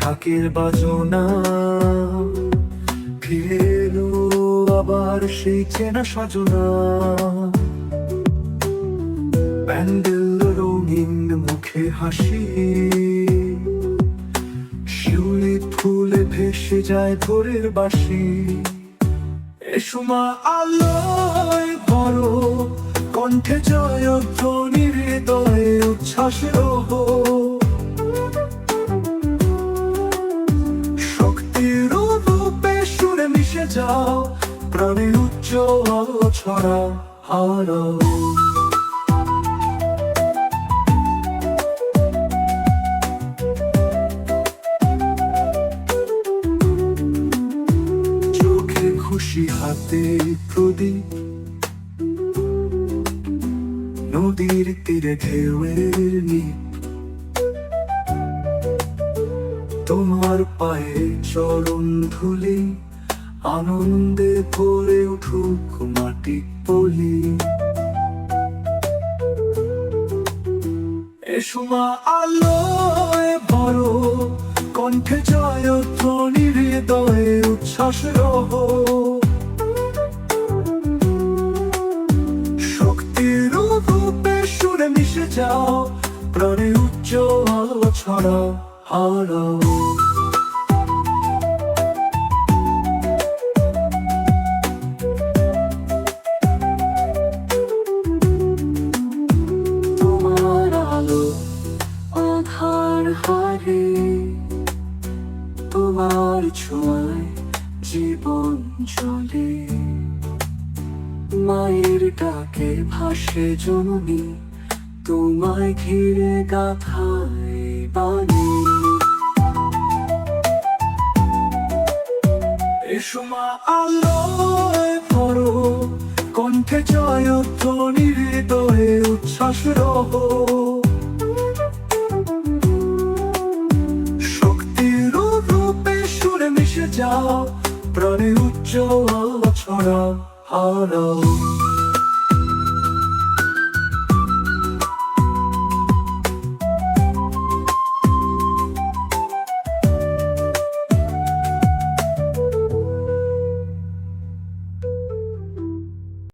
ঢাকের বাজনা ফিরে এলো আবার সেই চেনা সাজনা। প্যান্ডেল রঙিন মুখে হাসি, শিউলি ফুলে ভেসে যায় ভোরের বাঁশি। এসো মা আলোয় ভরো, কণ্ঠে জয়ধ্বনি, হৃদয়ে উচ্ছ্বাসের শক্তির রূপে সুরে মিশে যাও, প্রাণে উজ্জ্বল ছড়া আলো। চোখে খুশি, হাতে প্রদীপ, নদীর তীরে ঢেউয়ের নীপ। তোমার পায়ে চরণ ধুলি, আনন্দে ভরে উঠুক মাটি পলি। এসো মা আলোয় ভরো, কণ্ঠে জয়ধ্বনি, হৃদয়ে উচ্ছ্বাস রহ। শক্তির রূপে সুরে মিশে যাও, প্রাণে উজ্জ্বল ছড়া আলো। তোমার আলো আধার হারে, তোমার ছোঁয়ায় জীবন চলে। মায়ের ডাকে ভাসে জননী, তোমায় ঘিরে গাথায় বাণী। এসো মা আলোয় ভরো, কণ্ঠে জয়ধ্বনি, হৃদয়ে উচ্ছ্বাস রহ। শক্তির রূপে সুরে মিশে যাও, প্রাণে উজ্জ্বল ছড়া আলো।